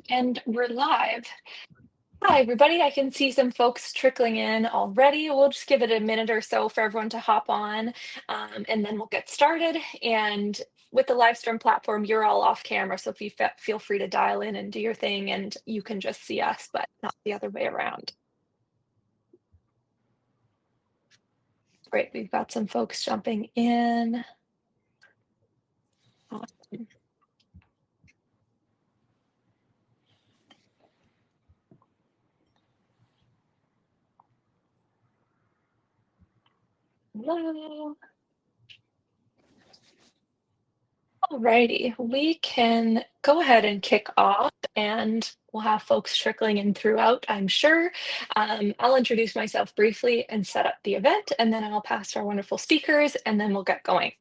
And we're live. Hi, everybody. I can see some folks trickling in already. We'll just give it a minute or so for everyone to hop on, and then we'll get started. And with the live stream platform, you're all off camera, so if you feel free to dial in and do your thing, and you can just see us, but not the other way around. Great, we've got some folks jumping in. Awesome. Hello. Alrighty, we can go ahead and kick off, and we'll have folks trickling in throughout, I'm sure. I'll introduce myself briefly and set up the event, and then I'll pass to our wonderful speakers, and then we'll get going.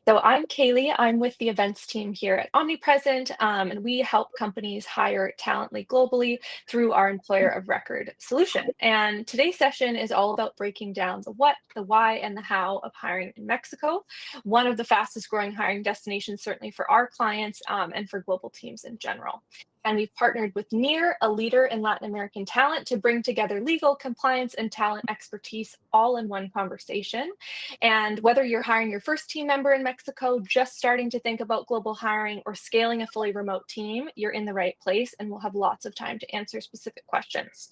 So I'm Kaylee. I'm with the events team here at Omnipresent, and we help companies hire talently globally through our employer of record solution. And today's session is all about breaking down the what, the why, and the how of hiring in Mexico, one of the fastest growing hiring destinations, certainly for our clients and for global teams in general. And we've partnered with Near, a leader in Latin American talent, to bring together legal, compliance, and talent expertise all in one conversation. And whether you're hiring your first team member in Mexico, just starting to think about global hiring, or scaling a fully remote team, you're in the right place, and we'll have lots of time to answer specific questions.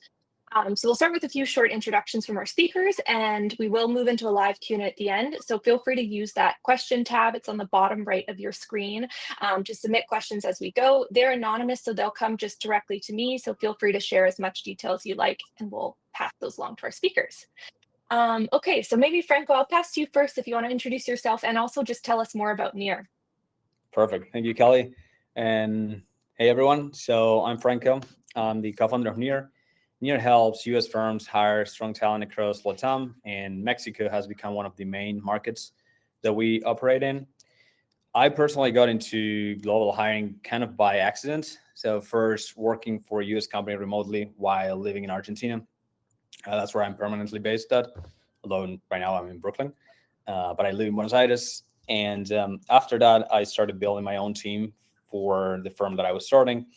So we'll start with a few short introductions from our speakers, and we will move into a live Q&A at the end. So feel free to use that question tab. It's on the bottom right of your screen to submit questions as we go. They're anonymous, so they'll come just directly to me. So feel free to share as much detail as you like, and we'll pass those along to our speakers. Okay, so maybe Franco, I'll pass to you first if you want to introduce yourself and also just tell us more about Near. Perfect. Thank you, Kelly. And hey, everyone. So I'm Franco. I'm the co-founder of Near. Near helps U.S. firms hire strong talent across LATAM, and Mexico has become one of the main markets that we operate in. I personally got into global hiring kind of by accident. So first working for a U.S. company remotely while living in Argentina. That's where I'm permanently based at, although right now I'm in Brooklyn, but I live in Buenos Aires. And after that, I started building my own team for the firm that I was starting.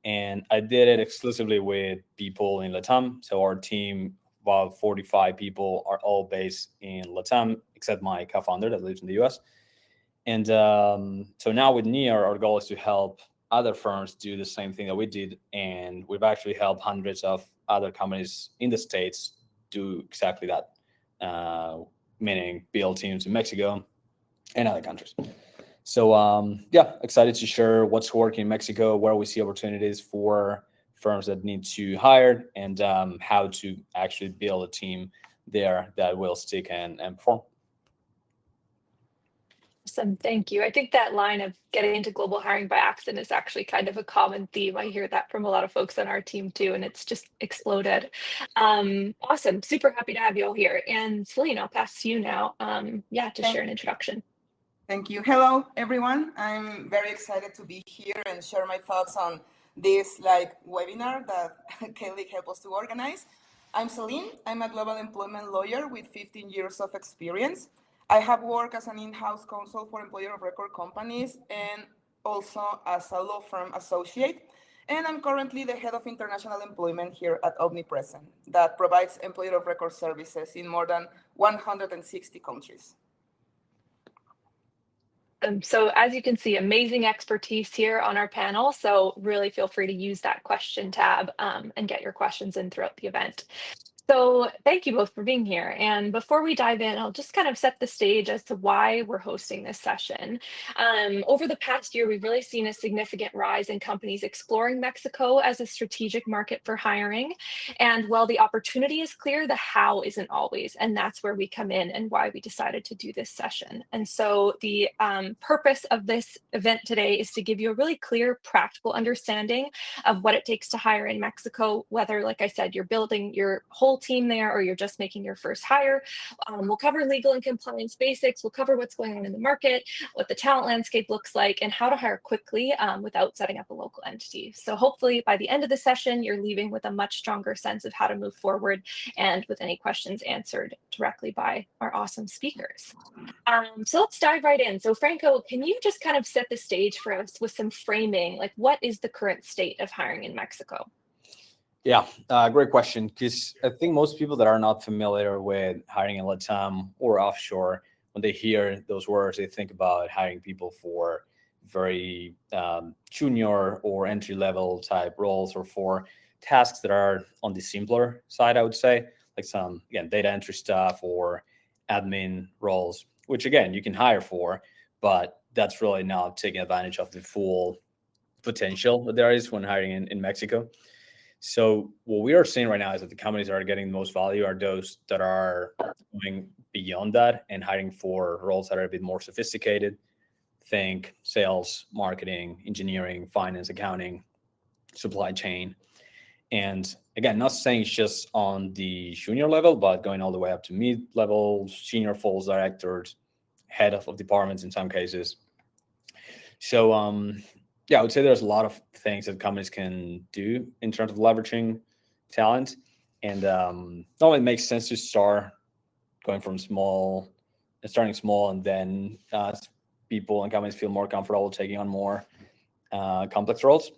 And I did it exclusively with people in LATAM. So our team, about 45 people, are all based in LATAM, except my co-founder that lives in the US. And so now with Near, our goal is to help other firms do the same thing that we did. And we've actually helped hundreds of other companies in the States do exactly that, meaning build teams in Mexico and other countries. So excited to share what's working in Mexico, where we see opportunities for firms that need to hire, and how to actually build a team there that will stick and perform. Awesome, thank you. I think that line of getting into global hiring by accident is actually kind of a common theme. I hear that from a lot of folks on our team too, and it's just exploded. Awesome, super happy to have you all here. And Celine, I'll pass to you now. To share an introduction. Thank you. Hello, everyone. I'm very excited to be here and share my thoughts on this webinar that Kelly helped us to organize. I'm Celine. I'm a global employment lawyer with 15 years of experience. I have worked as an in-house counsel for employer of record companies and also as a law firm associate. And I'm currently the head of international employment here at Omnipresent, that provides employer of record services in more than 160 countries. So as you can see, amazing expertise here on our panel. So really feel free to use that question tab and get your questions in throughout the event. So thank you both for being here. And before we dive in, I'll just kind of set the stage as to why we're hosting this session. Over the past year, we've really seen a significant rise in companies exploring Mexico as a strategic market for hiring. And while the opportunity is clear, the how isn't always. And that's where we come in and why we decided to do this session. And so the purpose of this event today is to give you a really clear, practical understanding of what it takes to hire in Mexico, whether, like I said, you're building your whole team there or you're just making your first hire. We'll cover legal and compliance basics. We'll cover what's going on in the market, what the talent landscape looks like, and how to hire quickly without setting up a local entity. So hopefully by the end of the session, you're leaving with a much stronger sense of how to move forward and with any questions answered directly by our awesome speakers. So let's dive right in. So Franco, can you just kind of set the stage for us with some framing? Like, what is the current state of hiring in Mexico? Yeah, great question. Because I think most people that are not familiar with hiring in LATAM or offshore, when they hear those words, they think about hiring people for very junior or entry level type roles, or for tasks that are on the simpler side, I would say, like some, again, data entry stuff or admin roles, which again, you can hire for, but that's really not taking advantage of the full potential that there is when hiring in Mexico. So what we are seeing right now is that the companies that are getting the most value are those that are going beyond that and hiring for roles that are a bit more sophisticated. Think sales, marketing, engineering, finance, accounting, supply chain. And again, not saying it's just on the junior level, but going all the way up to mid-level, senior falls directors, head of departments in some cases. So yeah, I would say there's a lot of things that companies can do in terms of leveraging talent. And normally it makes sense to start going from starting small, and then people and companies feel more comfortable taking on more complex roles.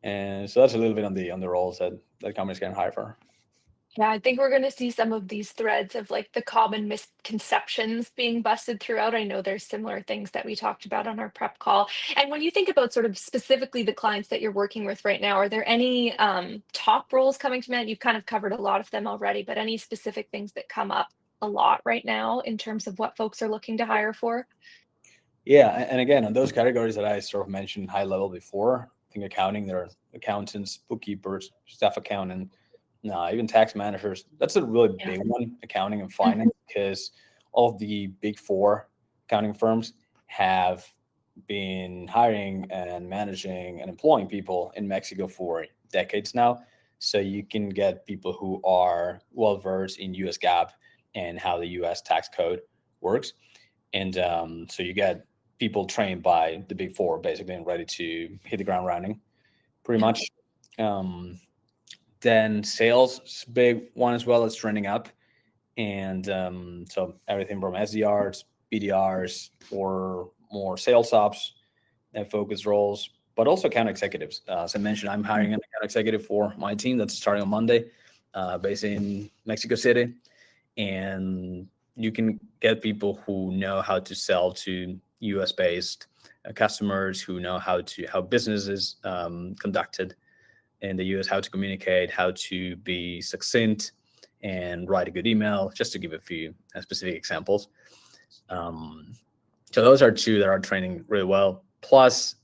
And so that's a little bit on the roles that companies can hire for. Yeah, I think we're going to see some of these threads of like the common misconceptions being busted throughout. I know there's similar things that we talked about on our prep call. And when you think about sort of specifically the clients that you're working with right now, are there any top roles coming to mind? You've kind of covered a lot of them already, but any specific things that come up a lot right now in terms of what folks are looking to hire for? Yeah, and again, on those categories that I sort of mentioned high level before, I think accounting, there are accountants, bookkeepers, staff accountant, even tax managers. That's a really Yeah. big one, accounting and finance, because all of the big four accounting firms have been hiring and managing and employing people in Mexico for decades now. So you can get people who are well versed in US GAAP and how the US tax code works. And so you get people trained by the big four basically and ready to hit the ground running pretty much. Then sales is a big one as well. It's trending up. And so everything from SDRs, BDRs, or more sales ops and focus roles, but also account executives. As I mentioned, I'm hiring an account executive for my team that's starting on Monday, based in Mexico City. And you can get people who know how to sell to US based customers, who know how business is conducted in the US, how to communicate, how to be succinct and write a good email, just to give a few specific examples. So those are two that are training really well. Plus,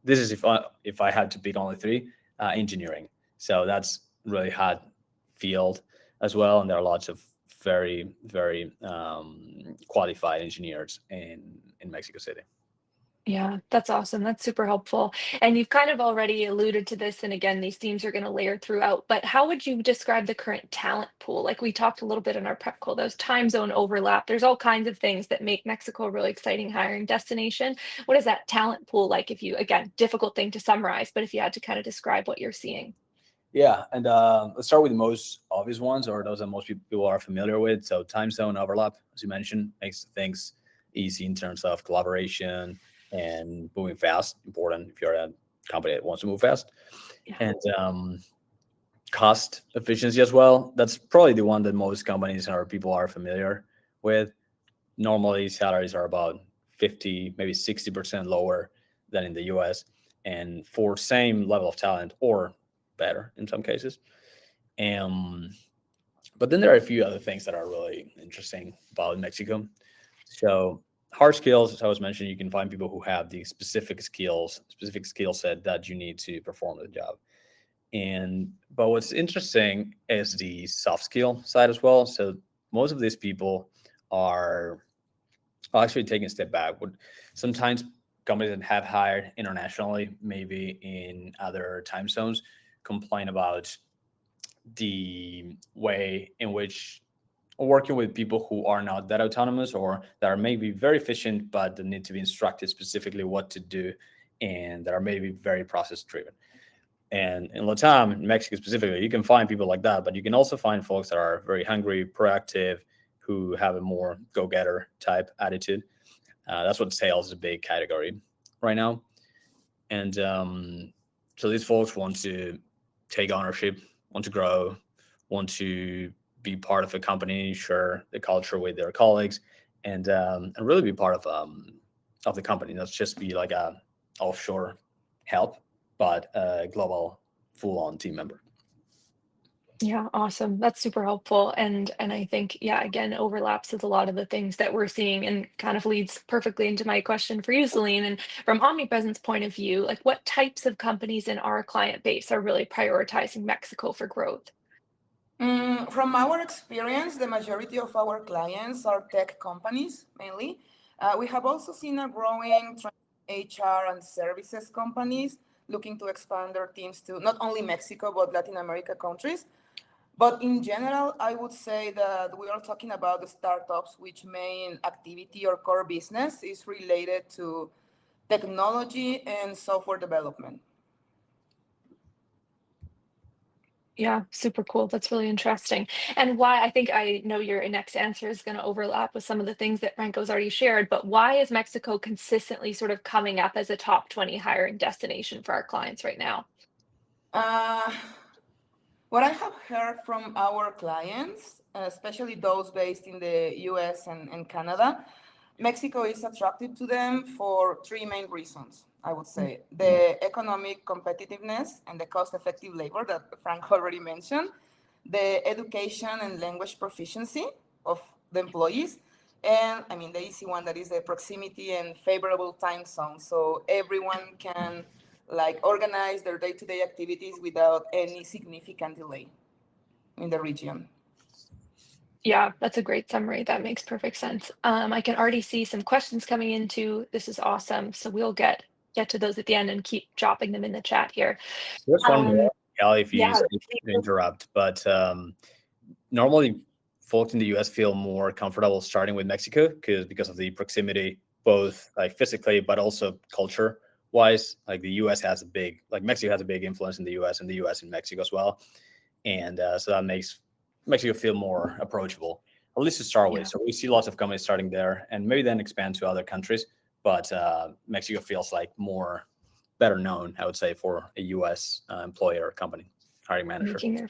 this is if I had to pick only three, engineering. So that's really hot field as well, and there are lots of very, very qualified engineers in Mexico City. Yeah, that's awesome. That's super helpful. And you've kind of already alluded to this. And again, these themes are going to layer throughout. But how would you describe the current talent pool? Like we talked a little bit in our prep call, those time zone overlap. There's all kinds of things that make Mexico a really exciting hiring destination. What is that talent pool like? If you, again, difficult thing to summarize, but if you had to kind of describe what you're seeing. Yeah, and let's start with the most obvious ones, or those that most people are familiar with. So time zone overlap, as you mentioned, makes things easy in terms of collaboration and moving fast. Important if you're a company that wants to move fast. Yeah. And cost efficiency as well. That's probably the one that most companies or people are familiar with. Normally, salaries are about 50, maybe 60% lower than in the US, and for same level of talent or better in some cases. But then there are a few other things that are really interesting about Mexico. So hard skills, as I was mentioning, you can find people who have the specific skill set that you need to perform the job. But what's interesting is the soft skill side as well. So most of these people are actually taking a step back. Sometimes companies that have hired internationally, maybe in other time zones, complain about the way in which working with people who are not that autonomous or that are maybe very efficient, but that need to be instructed specifically what to do and that are maybe very process driven. And in Latam, in Mexico specifically, you can find people like that, but you can also find folks that are very hungry, proactive, who have a more go-getter type attitude. That's what sales is a big category right now. And so these folks want to take ownership, want to grow, want to be part of a company, share the culture with their colleagues, and really be part of the company. Not just be like a offshore help, but a global full-on team member. Yeah, awesome. That's super helpful. And I think, yeah, again, overlaps with a lot of the things that we're seeing and kind of leads perfectly into my question for you, Celine. And from Omnipresent's point of view, like what types of companies in our client base are really prioritizing Mexico for growth? From our experience, the majority of our clients are tech companies mainly. We have also seen a growing trend in HR and services companies looking to expand their teams to not only Mexico, but Latin America countries. But in general, I would say that we are talking about the startups which main activity or core business is related to technology and software development. Yeah, super cool. That's really interesting. And why I think I know your next answer is going to overlap with some of the things that Franco's already shared, but why is Mexico consistently sort of coming up as a top 20 hiring destination for our clients right now? Uh, what I have heard from our clients, especially those based in the US and Canada, Mexico is attractive to them for three main reasons, I would say. The economic competitiveness and the cost-effective labor that Frank already mentioned, the education and language proficiency of the employees, and I mean the easy one that is the proximity and favorable time zone. So everyone can like organize their day-to-day activities without any significant delay in the region. Yeah, that's a great summary. That makes perfect sense. I can already see some questions coming into. This is awesome. So we'll get to those at the end and keep dropping them in the chat here. There's one Um, more, Callie, if you yeah, excuse me to interrupt, but normally folks in the US feel more comfortable starting with Mexico because of the proximity, both like physically, but also culture wise. Like the US has a big, like Mexico has a big influence in the US and the US in Mexico as well. And so that makes Mexico feel more approachable, at least to start with. yeah. So we see lots of companies starting there and maybe then expand to other countries. But Mexico feels like more better known, I would say, for a US employer or company hiring manager. Making their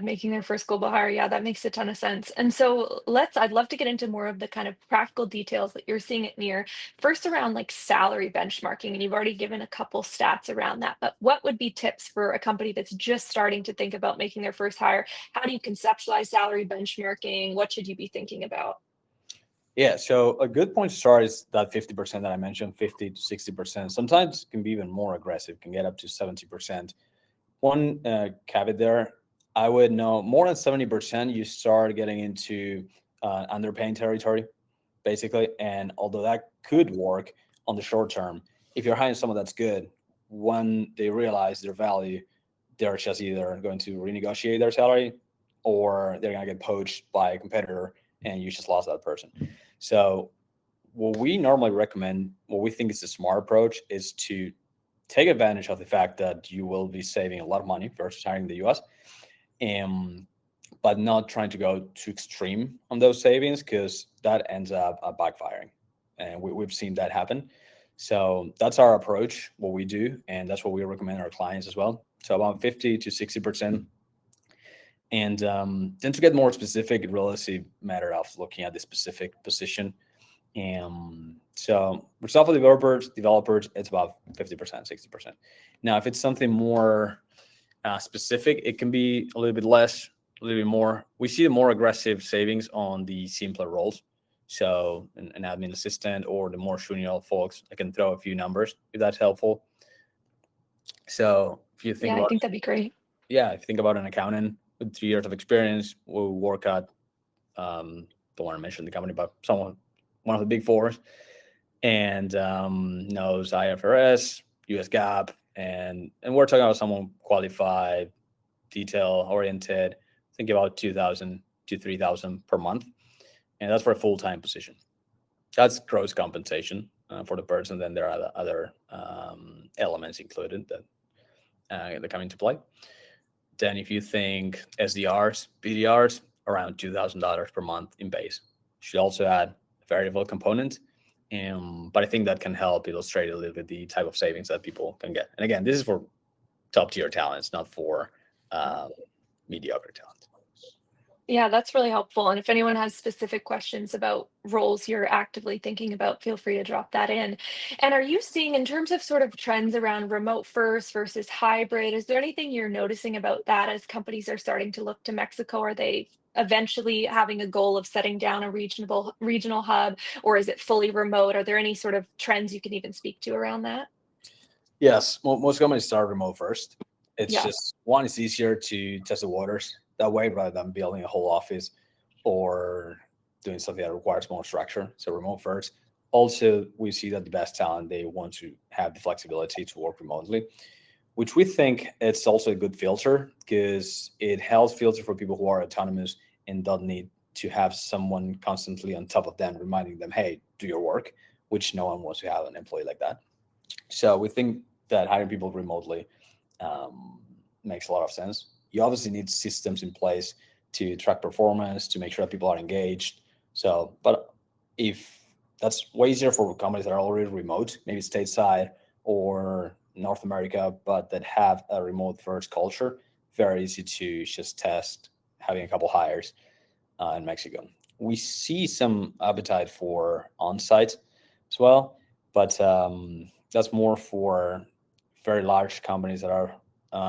making their first global hire. Yeah, that makes a ton of sense. And so I'd love to get into more of the kind of practical details that you're seeing at Near. First around like salary benchmarking, and you've already given a couple stats around that, but what would be tips for a company that's just starting to think about making their first hire? How do you conceptualize salary benchmarking? What should you be thinking about? Yeah, so a good point to start is that 50% that I mentioned, 50 to 60%. Sometimes it can be even more aggressive, can get up to 70%. One caveat there, I would know more than 70%, you start getting into underpaying territory, basically. And although that could work on the short term, if you're hiring someone that's good, when they realize their value, they're just either going to renegotiate their salary or they're going to get poached by a competitor and you just lost that person. So what we normally recommend, what we think is a smart approach, is to take advantage of the fact that you will be saving a lot of money versus hiring in the US, but not trying to go too extreme on those savings because that ends up backfiring. And we've seen that happen. So that's our approach, what we do, and that's what we recommend our clients as well. So about 50 to 60%. And then to get more specific, it really is a matter of looking at the specific position. So for software developers, it's about 50%, 60%. Now, if it's something more specific, it can be a little bit less, a little bit more. We see more aggressive savings on the simpler roles. So an admin assistant or the more junior folks, I can throw a few numbers if that's helpful. So if you think Yeah, I about, think that'd be great. yeah, if you think about an accountant with 3 years of experience, will work at, don't want to mention the company, but one of the big fours, and knows IFRS, US GAAP, and we're talking about someone qualified, detail oriented, think about 2,000 to 3,000 per month. And that's for a full-time position. That's gross compensation for the person. Then there are other elements included that come into play. Then if you think SDRs, BDRs, around $2,000 per month in base. Should also add a variable component. But I think that can help illustrate a little bit the type of savings that people can get. And again, this is for top tier talents, not for mediocre talent. Yeah, that's really helpful. And if anyone has specific questions about roles you're actively thinking about, feel free to drop that in. And are you seeing, in terms of sort of trends around remote first versus hybrid, is there anything you're noticing about that as companies are starting to look to Mexico? Are they eventually having a goal of setting down a regional hub, or is it fully remote? Are there any sort of trends you can even speak to around that? Yes, most companies start remote first. It's Yeah. just one, it's easier to test the waters that way rather than building a whole office or doing something that requires more structure. So remote first. Also, we see that the best talent, they want to have the flexibility to work remotely, which we think it's also a good filter because it helps filter for people who are autonomous and don't need to have someone constantly on top of them reminding them, hey, do your work, which no one wants to have an employee like that. So we think that hiring people remotely makes a lot of sense. You obviously need systems in place to track performance, to make sure that people are engaged. So, but if that's way easier for companies that are already remote, maybe stateside or North America, but that have a remote first culture, very easy to just test having a couple hires in Mexico. We see some appetite for on-site as well, but that's more for very large companies that are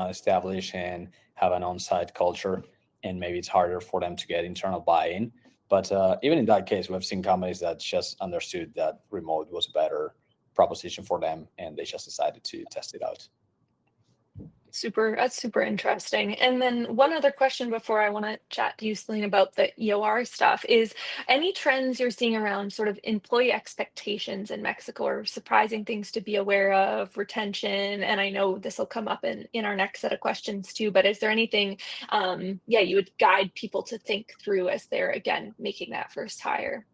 established and have an on-site culture, and maybe it's harder for them to get internal buy-in. But even in that case, we've seen companies that just understood that remote was a better proposition for them, and they just decided to test it out. That's super interesting. And then one other question before I want to chat to you, Celine, about the EOR stuff is any trends you're seeing around sort of employee expectations in Mexico or surprising things to be aware of, retention? And I know this will come up in our next set of questions too, but is there anything, you would guide people to think through as they're, again, making that first hire?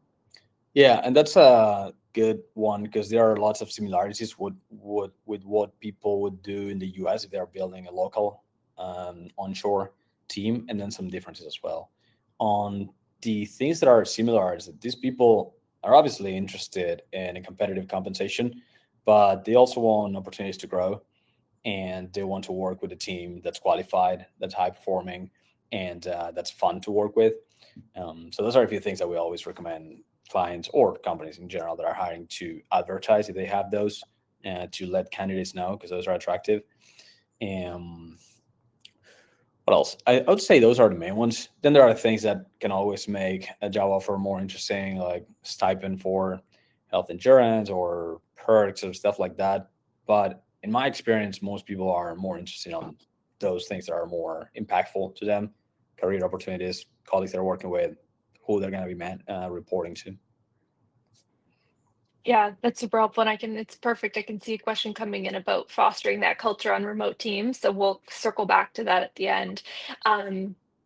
Yeah, and that's a good one because there are lots of similarities with what people would do in the US if they're building a local onshore team, and then some differences as well. On the things that are similar is that these people are obviously interested in a competitive compensation, but they also want opportunities to grow, and they want to work with a team that's qualified, that's high performing, and that's fun to work with. So those are a few things that we always recommend clients or companies in general that are hiring to advertise if they have those, to let candidates know because those are attractive. And what else? I would say those are the main ones. Then there are things that can always make a job offer more interesting, like stipend for health insurance or perks or stuff like that. But in my experience, most people are more interested on those things that are more impactful to them, career opportunities, colleagues they're working with, who they're going to be reporting to. Yeah, that's super helpful. And it's perfect. I can see a question coming in about fostering that culture on remote teams. So we'll circle back to that at the end.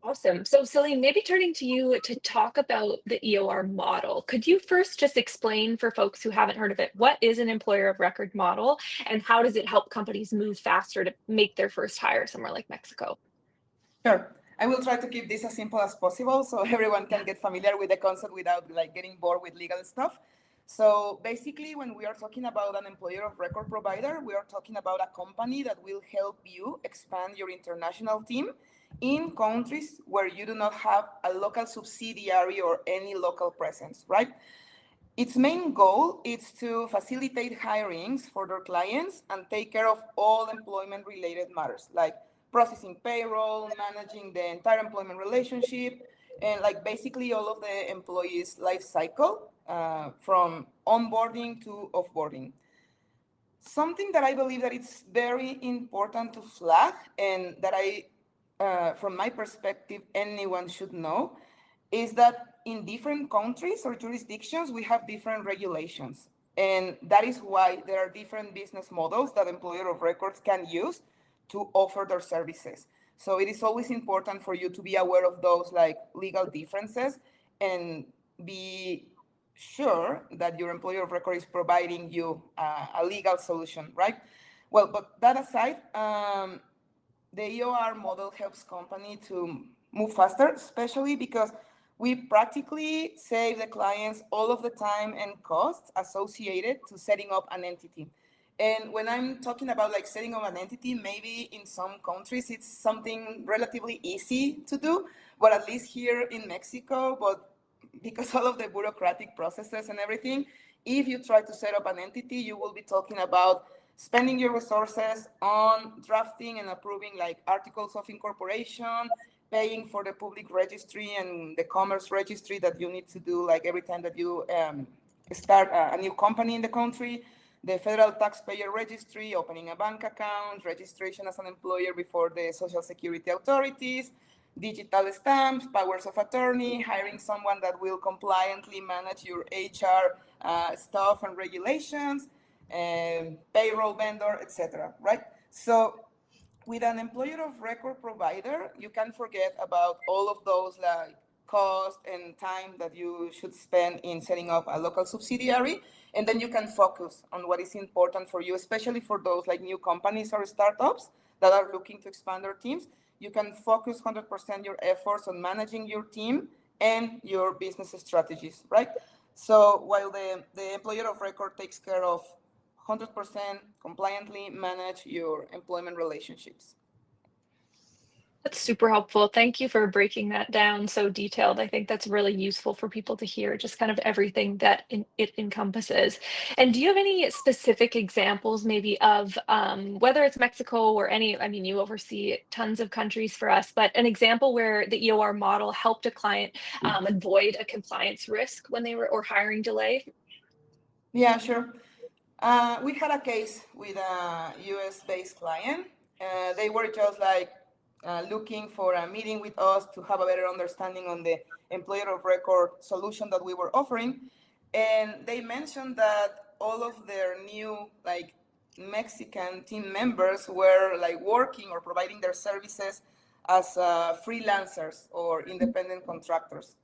Awesome. So Celine, maybe turning to you to talk about the EOR model. Could you first just explain for folks who haven't heard of it, what is an employer of record model and how does it help companies move faster to make their first hire somewhere like Mexico? Sure. I will try to keep this as simple as possible so everyone can get familiar with the concept without like getting bored with legal stuff. So basically, when we are talking about an employer of record provider, we are talking about a company that will help you expand your international team in countries where you do not have a local subsidiary or any local presence, right? Its main goal is to facilitate hirings for their clients and take care of all employment-related matters, like processing payroll, managing the entire employment relationship, and like basically all of the employees' life cycle from onboarding to offboarding. Something that I believe that it's very important to flag and that from my perspective, anyone should know is that in different countries or jurisdictions, we have different regulations. And that is why there are different business models that employer of records can use to offer their services. So it is always important for you to be aware of those like legal differences and be sure that your employer of record is providing you a legal solution, right? Well, but that aside, the EOR model helps company to move faster, especially because we practically save the clients all of the time and costs associated to setting up an entity. And when I'm talking about like setting up an entity, maybe in some countries it's something relatively easy to do, but at least here in Mexico, but because all of the bureaucratic processes and everything, if you try to set up an entity, you will be talking about spending your resources on drafting and approving like articles of incorporation, paying for the public registry and the commerce registry that you need to do like every time that you start a new company in the country, the federal taxpayer registry, opening a bank account, registration as an employer before the social security authorities, digital stamps, powers of attorney, hiring someone that will compliantly manage your HR stuff and regulations, payroll vendor, etc. Right? So with an employer of record provider, you can forget about all of those like cost and time that you should spend in setting up a local subsidiary, and then you can focus on what is important for you, especially for those like new companies or startups that are looking to expand their teams. You can focus 100% your efforts on managing your team and your business strategies, right? So while the employer of record takes care of 100% compliantly manage your employment relationships. That's super helpful. Thank you for breaking that down so detailed. I think that's really useful for people to hear, just kind of everything that it encompasses. And do you have any specific examples, maybe of whether it's Mexico or any, I mean, you oversee tons of countries for us, but an example where the EOR model helped a client avoid a compliance risk when they were, or hiring delay? Yeah, sure. We had a case with a US-based client. They were just like looking for a meeting with us to have a better understanding on the employer of record solution that we were offering. And they mentioned that all of their new like Mexican team members were like working or providing their services as freelancers or independent contractors.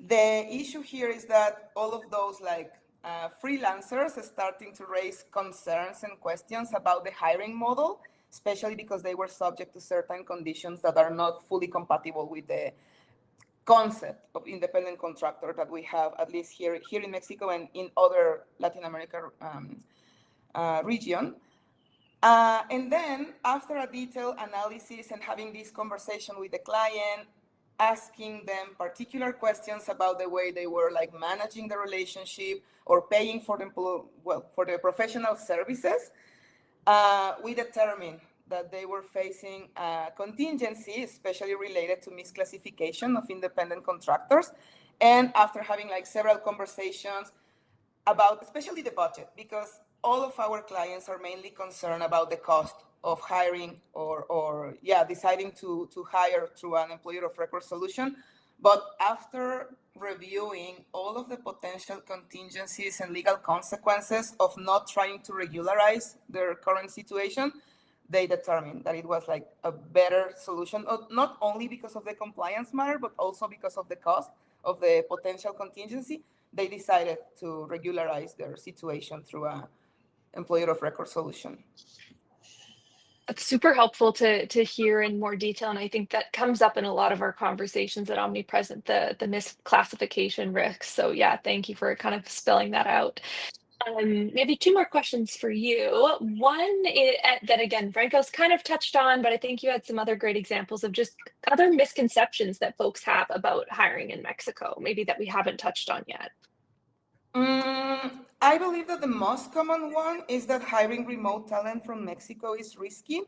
The issue here is that all of those like freelancers are starting to raise concerns and questions about the hiring model, especially because they were subject to certain conditions that are not fully compatible with the concept of independent contractor that we have, at least here in Mexico and in other Latin America region. And then after a detailed analysis and having this conversation with the client, asking them particular questions about the way they were like managing the relationship or paying for the professional services, we determined that they were facing a contingency, especially related to misclassification of independent contractors. And after having like several conversations about especially the budget, because all of our clients are mainly concerned about the cost of hiring or deciding to hire through an employer of record solution. But after reviewing all of the potential contingencies and legal consequences of not trying to regularize their current situation, they determined that it was like a better solution, not only because of the compliance matter, but also because of the cost of the potential contingency. They decided to regularize their situation through an employer of record solution. It's super helpful to hear in more detail, and I think that comes up in a lot of our conversations at Omnipresent, the misclassification risks. So yeah, thank you for kind of spelling that out. Maybe two more questions for you. One that again, Franco's kind of touched on, but I think you had some other great examples of just other misconceptions that folks have about hiring in Mexico, maybe that we haven't touched on yet. I believe that the most common one is that hiring remote talent from Mexico is risky,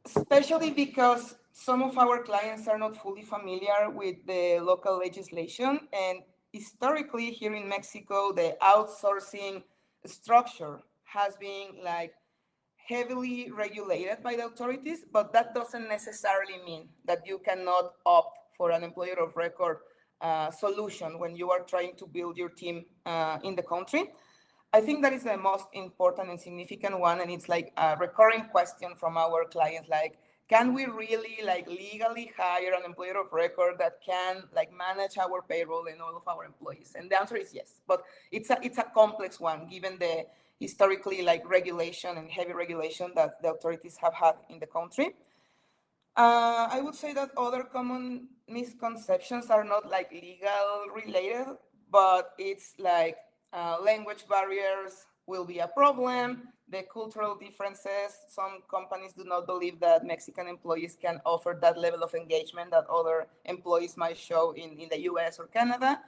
especially because some of our clients are not fully familiar with the local legislation. And historically, here in Mexico, the outsourcing structure has been like heavily regulated by the authorities, but that doesn't necessarily mean that you cannot opt for an employer of record solution when you are trying to build your team in the country. I think that is the most important and significant one, and it's like a recurring question from our clients, like, can we really like legally hire an employer of record that can like manage our payroll and all of our employees? And the answer is yes, but it's a complex one given the historically like regulation and heavy regulation that the authorities have had in the country. I would say that other common misconceptions are not like legal related, but it's like language barriers will be a problem, the cultural differences. Some companies do not believe that Mexican employees can offer that level of engagement that other employees might show in the US or Canada.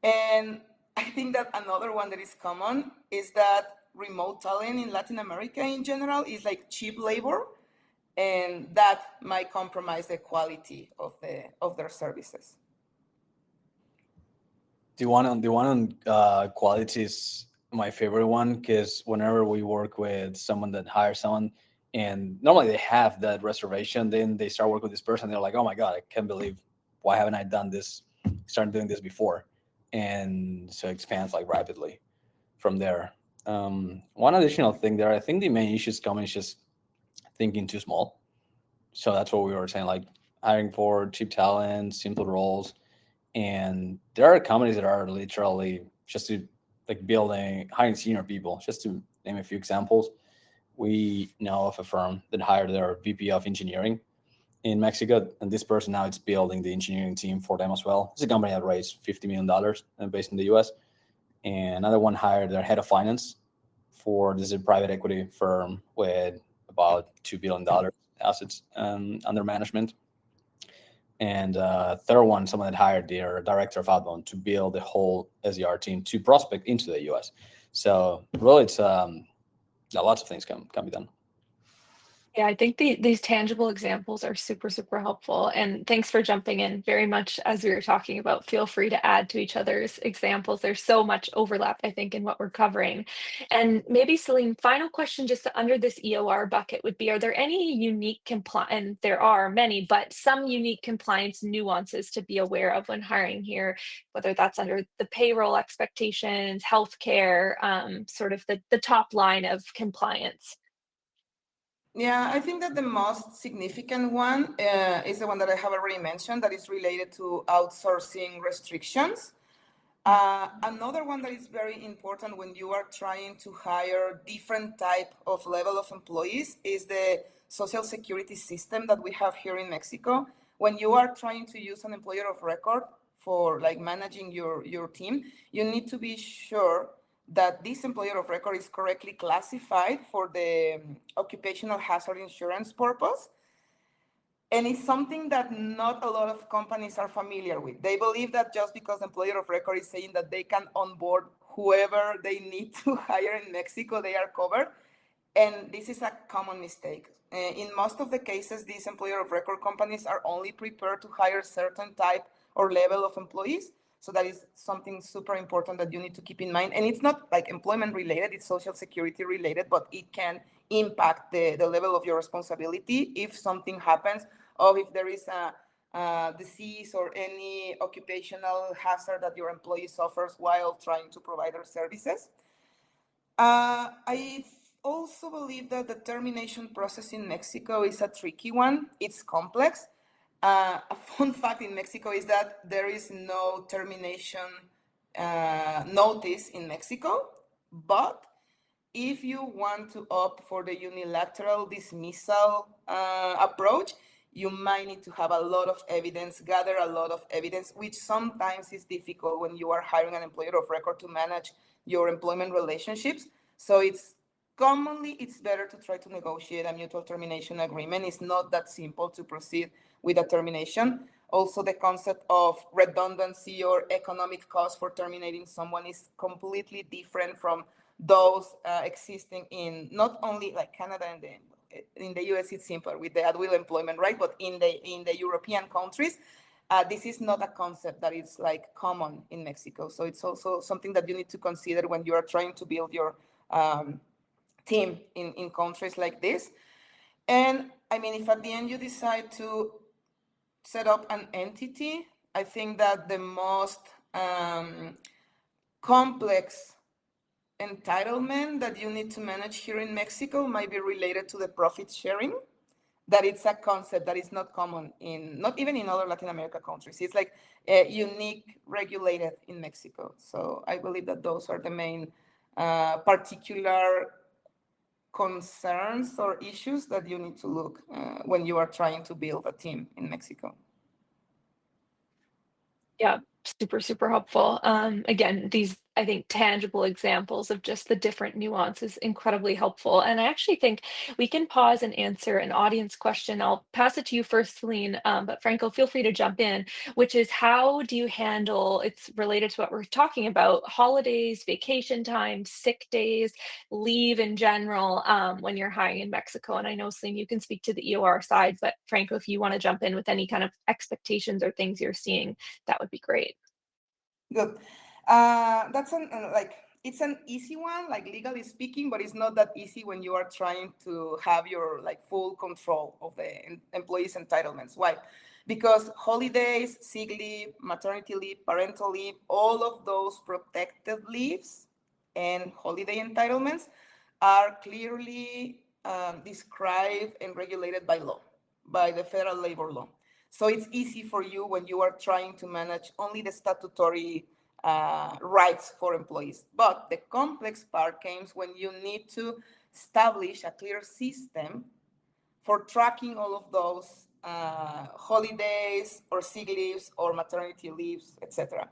And I think that another one that is common is that remote talent in Latin America in general is like cheap labor, and that might compromise the quality of their services. The one on quality is my favorite one, because whenever we work with someone that hires someone and normally they have that reservation, then they start working with this person, they're like, oh my god, I can't believe, why haven't I done this, started doing this before? And so it expands like rapidly from there. One additional thing there, I think the main issue is coming is just thinking too small. So that's what we were saying, like hiring for cheap talent, simple roles. And there are companies that are literally just to like hiring senior people. Just to name a few examples, we know of a firm that hired their VP of engineering in Mexico, and this person now it's building the engineering team for them as well. It's a company that raised $50 million and based in the US. And another one hired their head of finance for this is a private equity firm with about $2 billion assets under management. And third one, someone that hired their director of outbound to build the whole SDR team to prospect into the US. So really, it's lots of things can be done. Yeah, I think these tangible examples are super, super helpful. And thanks for jumping in very much as we were talking about. Feel free to add to each other's examples. There's so much overlap, I think, in what we're covering. And maybe, Celine, final question just under this EOR bucket would be, are there any unique compliance, and there are many, but some unique compliance nuances to be aware of when hiring here, whether that's under the payroll expectations, healthcare, sort of the top line of compliance? Yeah, I think that the most significant one is the one that I have already mentioned, that is related to outsourcing restrictions. Another one that is very important when you are trying to hire different type of level of employees is the social security system that we have here in Mexico. When you are trying to use an employer of record for like managing your team, you need to be sure that this employer of record is correctly classified for the occupational hazard insurance purpose. And it's something that not a lot of companies are familiar with. They believe that just because the employer of record is saying that they can onboard whoever they need to hire in Mexico, they are covered. And this is a common mistake. In most of the cases, these employer of record companies are only prepared to hire certain type or level of employees. So that is something super important that you need to keep in mind. And it's not like employment related, it's social security related, but it can impact the level of your responsibility if something happens, or if there is a disease or any occupational hazard that your employee suffers while trying to provide their services. I also believe that the termination process in Mexico is a tricky one. It's complex. A fun fact in Mexico is that there is no termination notice in Mexico, but if you want to opt for the unilateral dismissal approach, you might need to have a lot of evidence, gather a lot of evidence, which sometimes is difficult when you are hiring an employer of record to manage your employment relationships. So it's better to try to negotiate a mutual termination agreement. It's not that simple to proceed with a termination. Also, the concept of redundancy or economic cost for terminating someone is completely different from those existing in not only like Canada and in the US. It's simpler with the at will employment, right? But in the European countries, this is not a concept that is like common in Mexico. So it's also something that you need to consider when you are trying to build your team in countries like this. And I mean, if at the end you decide to set up an entity, I think that the most complex entitlement that you need to manage here in Mexico might be related to the profit sharing. that it's a concept that is not common not even in other Latin America countries. It's like unique, regulated in Mexico. So I believe that those are the main particular concerns or issues that you need to look when you are trying to build a team in Mexico. Yeah, super, super helpful. Again, these, I think, tangible examples of just the different nuances, incredibly helpful. And I actually think we can pause and answer an audience question. I'll pass it to you first, Celine, but Franco, feel free to jump in, which is how do you handle, it's related to what we're talking about, holidays, vacation time, sick days, leave in general, when you're hiring in Mexico. And I know, Celine, you can speak to the EOR side, but Franco, if you want to jump in with any kind of expectations or things you're seeing, that would be great. Good. That's it's an easy one, like legally speaking, but it's not that easy when you are trying to have your like full control of the employee's entitlements. Why? Because holidays, sick leave, maternity leave, parental leave, all of those protected leaves and holiday entitlements are clearly described and regulated by law, by the federal labor law. So it's easy for you when you are trying to manage only the statutory rights for employees. But the complex part comes when you need to establish a clear system for tracking all of those holidays or sick leaves or maternity leaves, etc.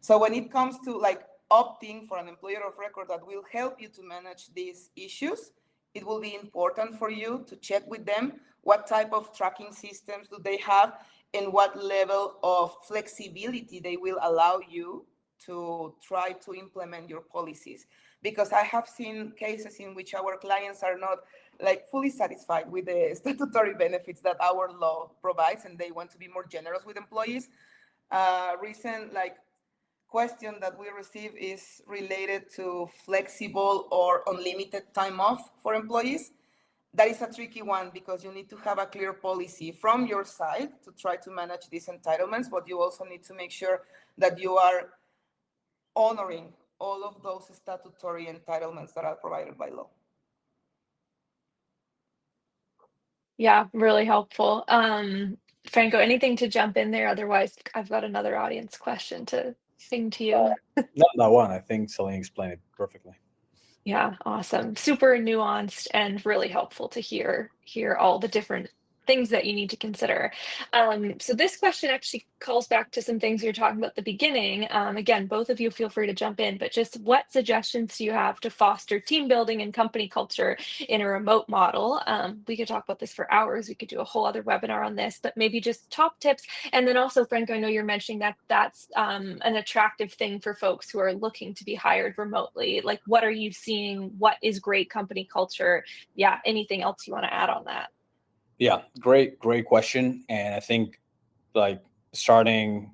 So when it comes to like opting for an employer of record that will help you to manage these issues, it will be important for you to check with them what type of tracking systems do they have and what level of flexibility they will allow you to try to implement your policies. Because I have seen cases in which our clients are not like fully satisfied with the statutory benefits that our law provides, and they want to be more generous with employees. Recent question that we receive is related to flexible or unlimited time off for employees. That is a tricky one because you need to have a clear policy from your side to try to manage these entitlements, but you also need to make sure that you are honoring all of those statutory entitlements that are provided by law. Yeah, really helpful. Franco, anything to jump in there? Otherwise, I've got another audience question to ping to you. Not that one. I think Celine explained it perfectly. Yeah, awesome. Super nuanced and really helpful to hear all the different things that you need to consider. So this question actually calls back to some things you were talking about at the beginning. Again, both of you feel free to jump in, but just what suggestions do you have to foster team building and company culture in a remote model? We could talk about this for hours. We could do a whole other webinar on this, but maybe just top tips. And then also, Franco, I know you're mentioning that that's an attractive thing for folks who are looking to be hired remotely. Like, what are you seeing? What is great company culture? Yeah, anything else you want to add on that? Yeah, great question. And I think like starting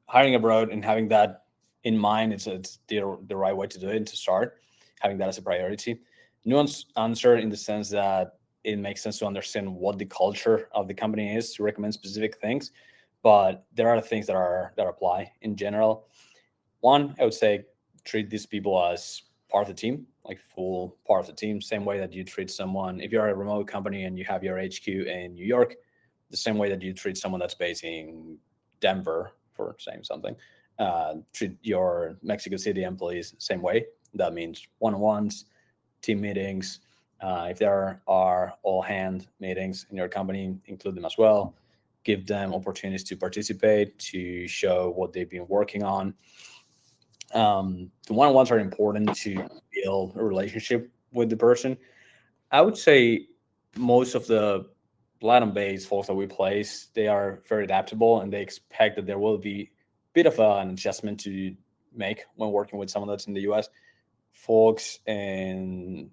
hiring abroad and having that in mind, it's the right way to do it and to start having that as a priority. Nuanced answer in the sense that it makes sense to understand what the culture of the company is to recommend specific things, but there are things that apply in general. One, I would say treat these people as part of the team, like full part of the team, same way that you treat someone, if you're a remote company and you have your HQ in New York, the same way that you treat someone that's based in Denver, for saying something. Treat your Mexico City employees same way. That means one-on-ones, team meetings. If there are all hand meetings in your company, include them as well. Give them opportunities to participate, to show what they've been working on. The one-on-ones are important to build a relationship with the person. I would say most of the Latin-based folks that we place, they are very adaptable and they expect that there will be a bit of an adjustment to make when working with someone that's in the US. Folks in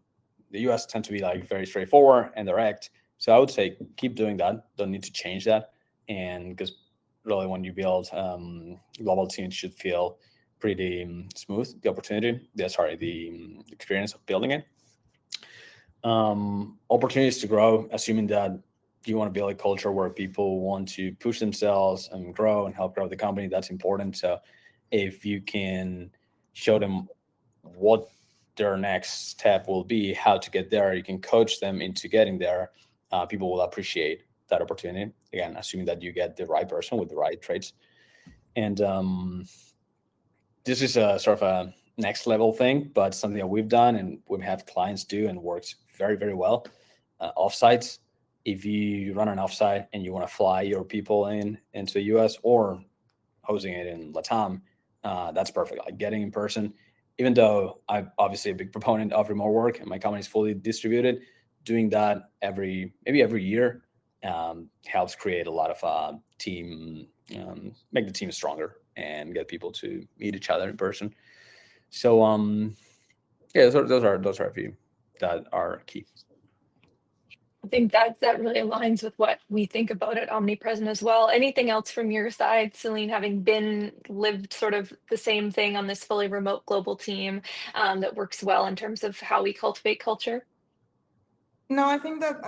the US tend to be like very straightforward and direct. So I would say keep doing that. Don't need to change that. And because really when you build global teams should feel pretty smooth, the experience of building it. Opportunities to grow, assuming that you want to build a culture where people want to push themselves and grow and help grow the company, that's important. So if you can show them what their next step will be, how to get there, you can coach them into getting there. people will appreciate that opportunity. Again, assuming that you get the right person with the right traits. And this is a sort of a next level thing, but something that we've done and we've had clients do and works very, very well. Offsites. If you run an offsite and you want to fly your people into the US or hosting it in Latam, that's perfect. Like getting in person, even though I'm obviously a big proponent of remote work and my company is fully distributed, doing that maybe every year helps create a lot of team, make the team stronger and get people to meet each other in person. So yeah, those are a few that are key. I think that really aligns with what we think about at Omnipresent as well. Anything else from your side, Celine, having lived sort of the same thing on this fully remote global team, that works well in terms of how we cultivate culture? No, I think that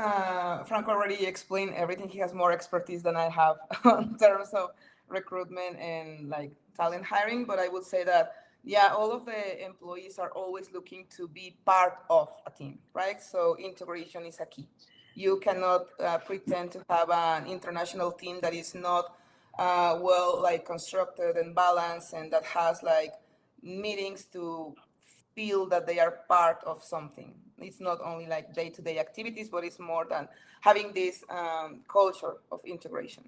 Franco already explained everything. He has more expertise than I have in terms of recruitment and like talent hiring. But I would say that, yeah, all of the employees are always looking to be part of a team, right? So integration is a key. You cannot pretend to have an international team that is not well like constructed and balanced and that has like meetings to feel that they are part of something. It's not only like day-to-day activities, but it's more than having this culture of integration.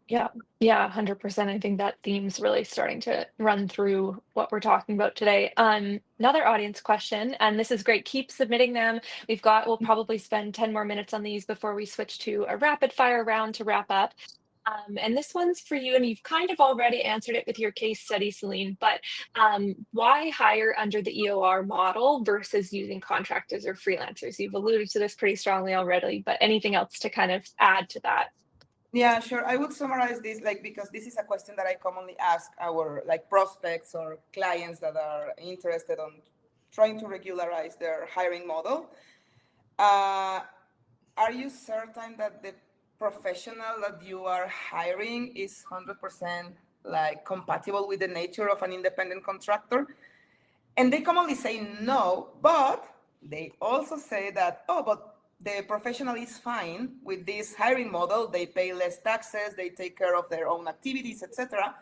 Yeah, yeah, 100%. I think that theme's really starting to run through what we're talking about today. Another audience question, and this is great. Keep submitting them. We'll probably spend 10 more minutes on these before we switch to a rapid fire round to wrap up. And this one's for you, and you've kind of already answered it with your case study, Celine, but why hire under the EOR model versus using contractors or freelancers? You've alluded to this pretty strongly already, but anything else to kind of add to that? Yeah, sure. I would summarize this like because this is a question that I commonly ask our like prospects or clients that are interested on trying to regularize their hiring model. Uh, are you certain that the professional that you are hiring is 100% like compatible with the nature of an independent contractor? And they commonly say no, but they also say that, oh, but the professional is fine with this hiring model. They pay less taxes, they take care of their own activities, etc.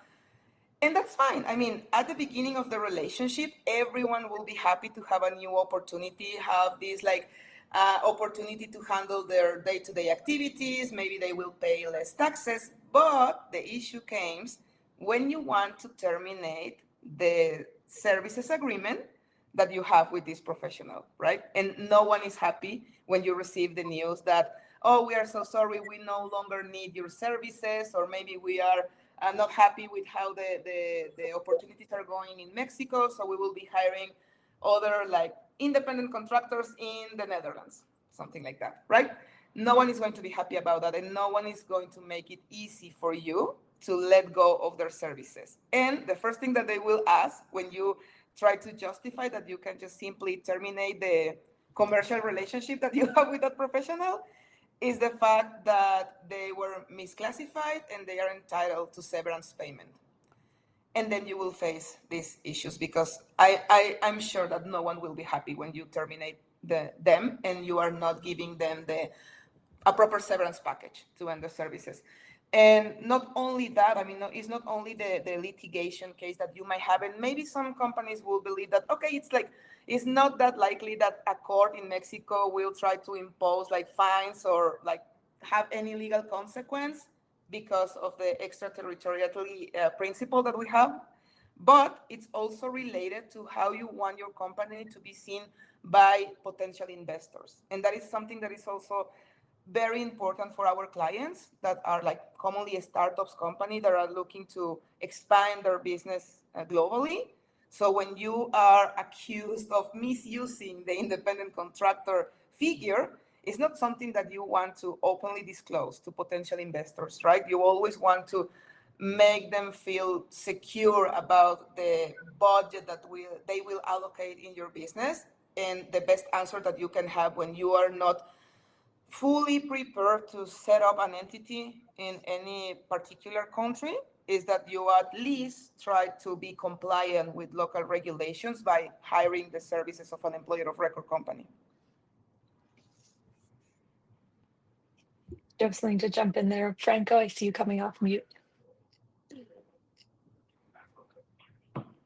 And that's fine. I mean, at the beginning of the relationship, everyone will be happy to have a new opportunity, have this like opportunity to handle their day-to-day activities. Maybe they will pay less taxes. But the issue comes when you want to terminate the services agreement that you have with this professional, right? And no one is happy when you receive the news that, oh, we are so sorry, we no longer need your services, or maybe we are not happy with how the opportunities are going in Mexico, so we will be hiring other like independent contractors in the Netherlands, something like that, right? No one is going to be happy about that, and no one is going to make it easy for you to let go of their services. And the first thing that they will ask when you try to justify that you can just simply terminate the commercial relationship that you have with that professional is the fact that they were misclassified and they are entitled to severance payment. And then you will face these issues because I'm sure that no one will be happy when you terminate them and you are not giving them a proper severance package to end the services. And not only that, I mean, it's not only the litigation case that you might have, and maybe some companies will believe that, okay, it's not that likely that a court in Mexico will try to impose like fines or like have any legal consequence because of the extraterritoriality principle that we have. But it's also related to how you want your company to be seen by potential investors. And that is something that is also very important for our clients that are like commonly startups company that are looking to expand their business globally. So when you are accused of misusing the independent contractor figure, it's not something that you want to openly disclose to potential investors, right? You always want to make them feel secure about the budget that they will allocate in your business. And the best answer that you can have when you are not fully prepared to set up an entity in any particular country is that you at least try to be compliant with local regulations by hiring the services of an employer of record company. Just need to jump in there. Franco, I see you coming off mute.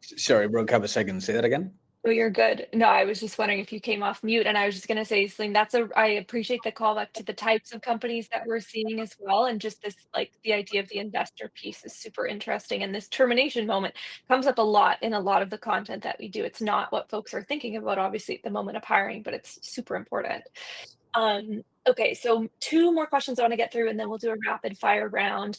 Sorry, broke up a second. Say that again. Oh, you're good. No, I was just wondering if you came off mute, and I was just gonna say, Celine, I appreciate the callback to the types of companies that we're seeing as well, and just this, like, the idea of the investor piece is super interesting, and this termination moment comes up a lot in a lot of the content that we do. It's not what folks are thinking about, obviously, at the moment of hiring, but it's super important. Okay, so 2 more questions I wanna get through, and then we'll do a rapid fire round.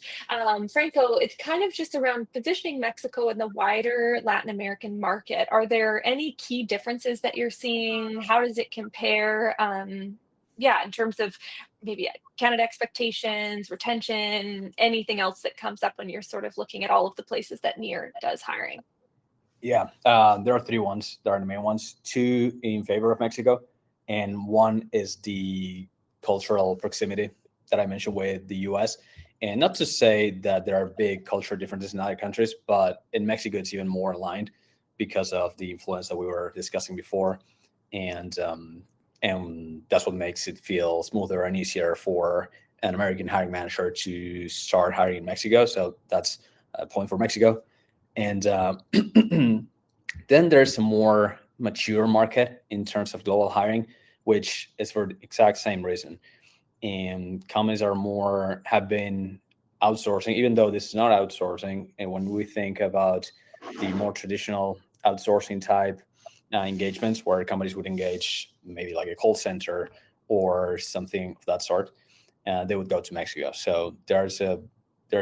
Franco, it's kind of just around positioning Mexico in the wider Latin American market. Are there any key differences that you're seeing? How does it compare? Yeah, in terms of maybe candidate expectations, retention, anything else that comes up when you're sort of looking at all of the places that Near does hiring? Yeah, there are 3 ones. There are the main ones. 2 in favor of Mexico, and 1 is the cultural proximity that I mentioned with the U.S. And not to say that there are big cultural differences in other countries, but in Mexico it's even more aligned because of the influence that we were discussing before, and that's what makes it feel smoother and easier for an American hiring manager to start hiring in Mexico. So that's a point for Mexico. And then there's a more mature market in terms of global hiring, which is for the exact same reason. And companies have been outsourcing, even though this is not outsourcing. And when we think about the more traditional outsourcing type engagements, where companies would engage maybe like a call center or something of that sort, they would go to Mexico. So there's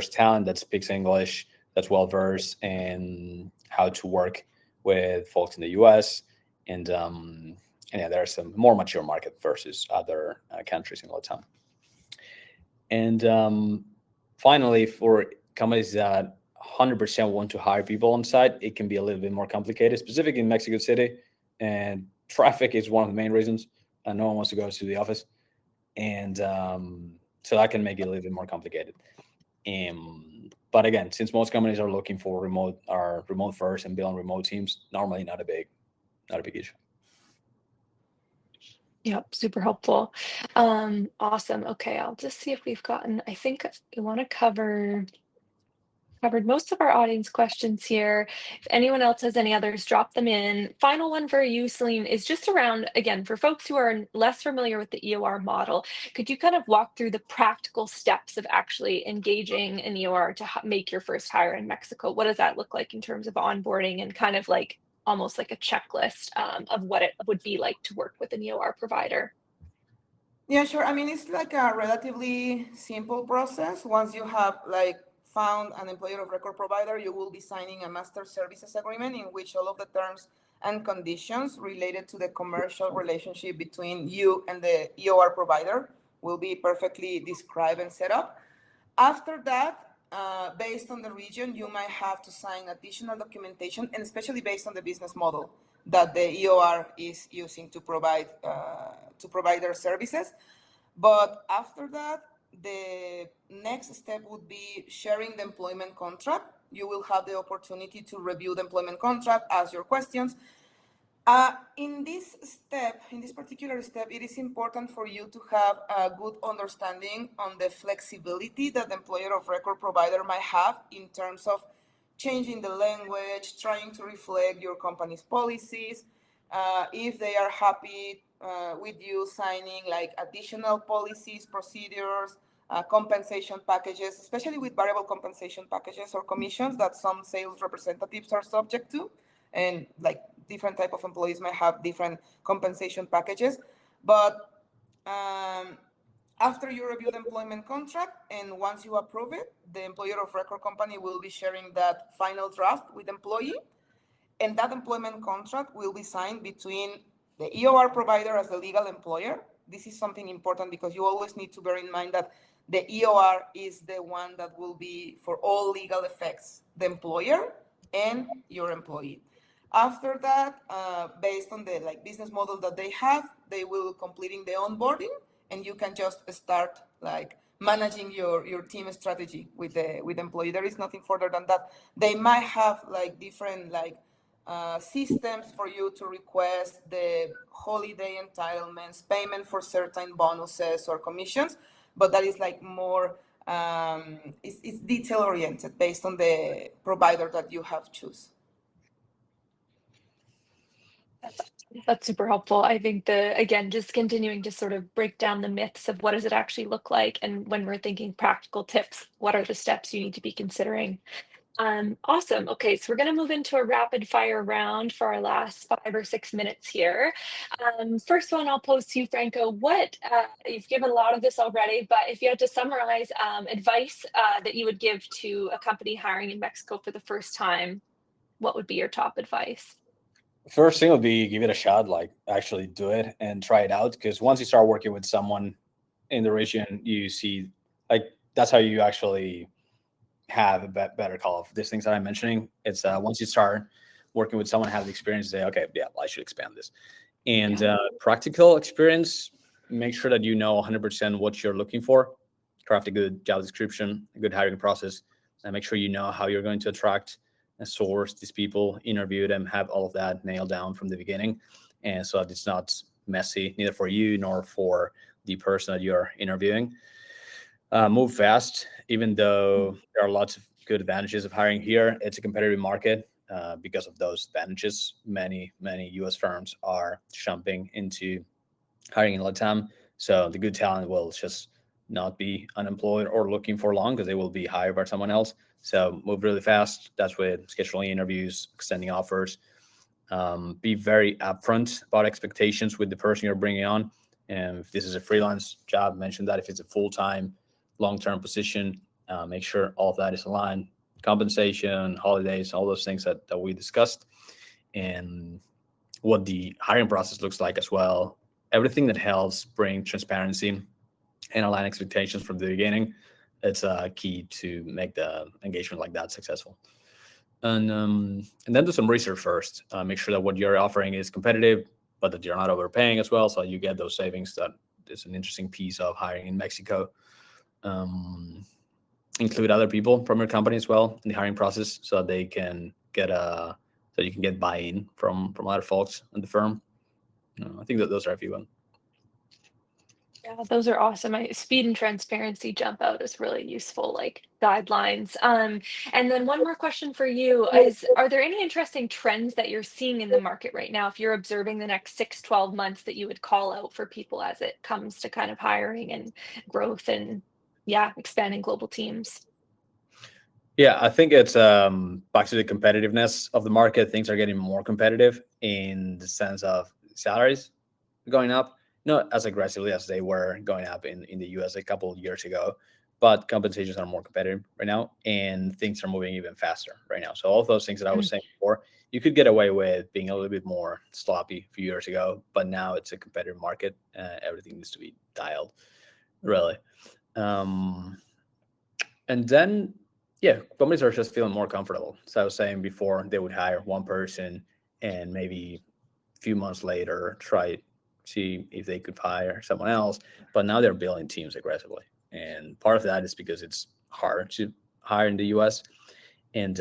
talent that speaks English, that's well versed in how to work with folks in the U.S. and yeah, there's a more mature market versus other countries in Latam. And finally, for companies that 100% want to hire people on site, it can be a little bit more complicated, specifically in Mexico City. And traffic is one of the main reasons. No one wants to go to the office, and so that can make it a little bit more complicated. But again, since most companies are looking for remote first and building remote teams, normally not a big issue. Yep, super helpful. Awesome. Okay, I'll just see if we've gotten, I think we want to covered most of our audience questions here. If anyone else has any others, drop them in. Final one for you, Celine, is just around, again, for folks who are less familiar with the EOR model, could you kind of walk through the practical steps of actually engaging an EOR to make your first hire in Mexico? What does that look like in terms of onboarding and kind of like almost like a checklist of what it would be like to work with an EOR provider? Yeah, sure. I mean, it's like a relatively simple process. Once you have like found an employer of record provider, you will be signing a master services agreement in which all of the terms and conditions related to the commercial relationship between you and the EOR provider will be perfectly described and set up. After that, based on the region, you might have to sign additional documentation, and especially based on the business model that the EOR is using to provide their services. But after that, the next step would be sharing the employment contract. You will have the opportunity to review the employment contract, ask your questions. In this particular step, it is important for you to have a good understanding on the flexibility that the employer of record provider might have in terms of changing the language, trying to reflect your company's policies. If they are happy with you signing like additional policies, procedures, compensation packages, especially with variable compensation packages or commissions that some sales representatives are subject to, and like different type of employees might have different compensation packages. But after you review the employment contract and once you approve it, the employer of record company will be sharing that final draft with employee, and that employment contract will be signed between the EOR provider as the legal employer. This is something important because you always need to bear in mind that the EOR is the one that will be, for all legal effects, the employer and your employee. After that, based on the like business model that they have, they will completing the onboarding, and you can just start like managing your team strategy with the employee. There is nothing further than that. They might have like different like systems for you to request the holiday entitlements, payment for certain bonuses or commissions. but that is like more, it's detail oriented based on the provider that you have choose. That's super helpful. I think again, just continuing to sort of break down the myths of what does it actually look like, and when we're thinking practical tips, what are the steps you need to be considering? Awesome. Okay, so we're going to move into a rapid fire round for our last 5 or 6 minutes here. First one I'll pose to you, Franco. What you've given a lot of this already, but if you had to summarize advice that you would give to a company hiring in Mexico for the first time, what would be your top advice? First thing would be give it a shot, like actually do it and try it out. Because once you start working with someone in the region, you see, like, that's how you actually have a better call of these things that I'm mentioning. It's once you start working with someone, have the experience, say, okay, yeah, well, I should expand this. And practical experience, make sure that you know 100% what you're looking for. Craft a good job description, a good hiring process, and make sure you know how you're going to attract and source these people, interview them, have all of that nailed down from the beginning. And so that it's not messy, neither for you nor for the person that you're interviewing. Move fast, even though there are lots of good advantages of hiring here. It's a competitive market. Because of those advantages, many US firms are jumping into hiring in Latam. So the good talent will just not be unemployed or looking for long, because they will be hired by someone else. So move really fast. That's with scheduling interviews, extending offers. Be very upfront about expectations with the person you're bringing on. And if this is a freelance job, mention that. If it's a full-time, long-term position, make sure all of that is aligned. Compensation, holidays, all those things that we discussed, and what the hiring process looks like as well. Everything that helps bring transparency and align expectations from the beginning. It's key to make the engagement like that successful. And then do some research first. Make sure that what you're offering is competitive, but that you're not overpaying as well, so you get those savings. That is an interesting piece of hiring in Mexico. Include other people from your company as well in the hiring process, so they can get so you can get buy-in from other folks in the firm. I think that those are a few ones. Yeah, those are awesome. Speed and transparency jump out as really useful, like guidelines. And then one more question for you is, are there any interesting trends that you're seeing in the market right now, if you're observing the next 6-12 months, that you would call out for people as it comes to kind of hiring and growth and expanding global teams? Yeah, I think it's back to the competitiveness of the market. Things are getting more competitive in the sense of salaries going up, not as aggressively as they were going up in the US a couple of years ago, but compensations are more competitive right now, and things are moving even faster right now. So all of those things that I was saying before, you could get away with being a little bit more sloppy a few years ago, but now it's a competitive market. Everything needs to be dialed, really. And then, yeah, companies are just feeling more comfortable. So I was saying before, they would hire one person and maybe a few months later try see if they could hire someone else. But now they're building teams aggressively, and part of that is because it's hard to hire in the US, and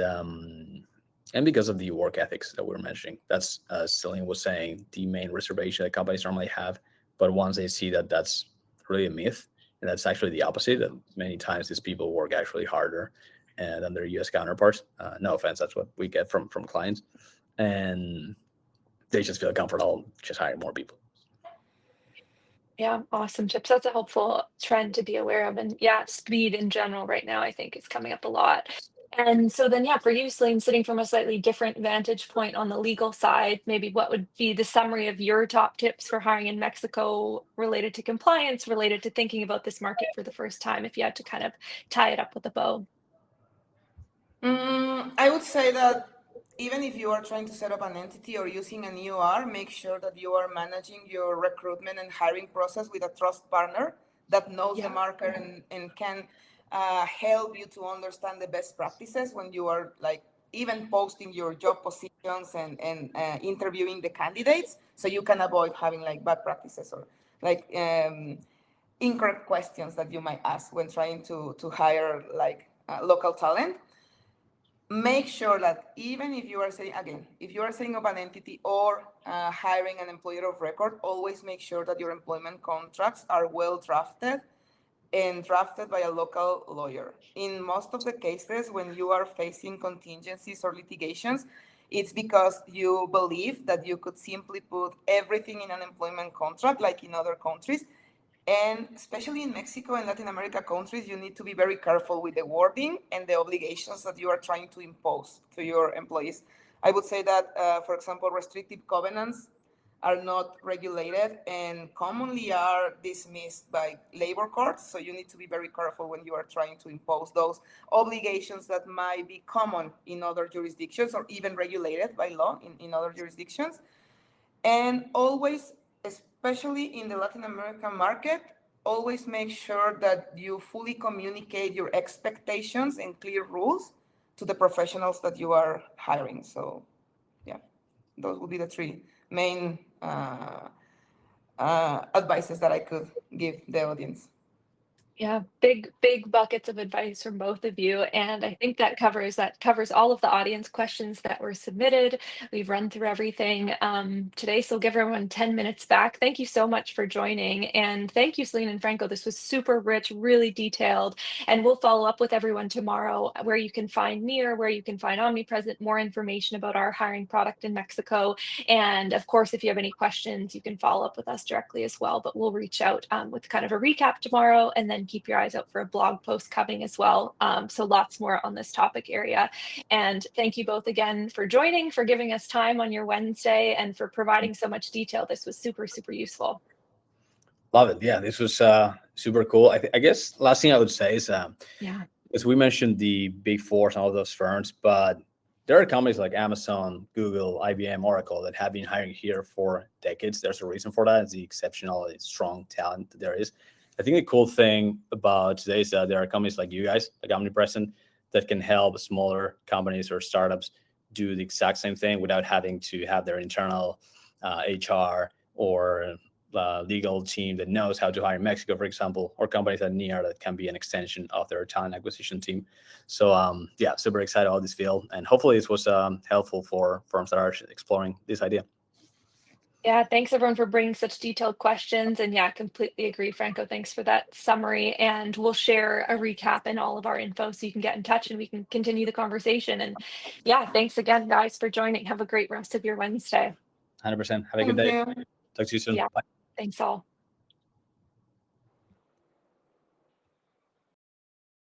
because of the work ethics that we were mentioning. That's Celine was saying, the main reservation that companies normally have. But once they see that that's really a myth, and that's actually the opposite, that many times these people work actually harder than their US counterparts. No offense, that's what we get from clients, and they just feel comfortable just hiring more people. Yeah, awesome tips. That's a helpful trend to be aware of. And yeah, speed in general right now, I think, is coming up a lot. And so then, yeah, for you, Celine, sitting from a slightly different vantage point on the legal side, maybe what would be the summary of your top tips for hiring in Mexico, related to compliance, related to thinking about this market for the first time, if you had to kind of tie it up with a bow? I would say that even if you are trying to set up an entity or using an EOR, make sure that you are managing your recruitment and hiring process with a trust partner that knows the market and can help you to understand the best practices when you are like even posting your job positions and interviewing the candidates, so you can avoid having like bad practices or like incorrect questions that you might ask when trying to hire like local talent. Make sure that even if you are saying, again, if you are setting up an entity or hiring an employer of record, always make sure that your employment contracts are well drafted and drafted by a local lawyer. In most of the cases, when you are facing contingencies or litigations, it's because you believe that you could simply put everything in an employment contract like in other countries. And especially in Mexico and Latin America countries, you need to be very careful with the wording and the obligations that you are trying to impose to your employees. I would say that, for example, restrictive covenants are not regulated and commonly are dismissed by labor courts. So you need to be very careful when you are trying to impose those obligations that might be common in other jurisdictions or even regulated by law in other jurisdictions. And always, especially in the Latin American market, always make sure that you fully communicate your expectations and clear rules to the professionals that you are hiring. So yeah, those would be the three main advices that I could give the audience. Yeah, big buckets of advice from both of you, and I think that covers all of the audience questions that were submitted. We've run through everything today, so give everyone 10 minutes back. Thank you so much for joining, and thank you, Celine and Franco. This was super rich, really detailed, and we'll follow up with everyone tomorrow where you can find Near, where you can find Omnipresent, more information about our hiring product in Mexico. And of course, if you have any questions, you can follow up with us directly as well, but we'll reach out with kind of a recap tomorrow, and then keep your eyes out for a blog post coming as well. So lots more on this topic area. And thank you both again for joining, for giving us time on your Wednesday, and for providing so much detail. This was super, super useful. Love it. Yeah, this was super cool. I guess last thing I would say is, Yeah. as we mentioned the big four and all those firms, but there are companies like Amazon, Google, IBM, Oracle that have been hiring here for decades. There's a reason for that. It's the exceptional, strong talent that there is. I think the cool thing about today is that there are companies like you guys, like Omnipresent, that can help smaller companies or startups do the exact same thing without having to have their internal HR or legal team that knows how to hire in Mexico, for example, or companies like Near that can be an extension of their talent acquisition team. So yeah, super excited about this field, and hopefully this was helpful for firms that are exploring this idea. Yeah, thanks everyone for bringing such detailed questions. And yeah, completely agree, Franco. Thanks for that summary. And we'll share a recap and all of our info so you can get in touch and we can continue the conversation. And yeah, thanks again, guys, for joining. Have a great rest of your Wednesday. 100%. Have a good Thank day. you. Talk to you soon. Yeah, Bye. thanks all.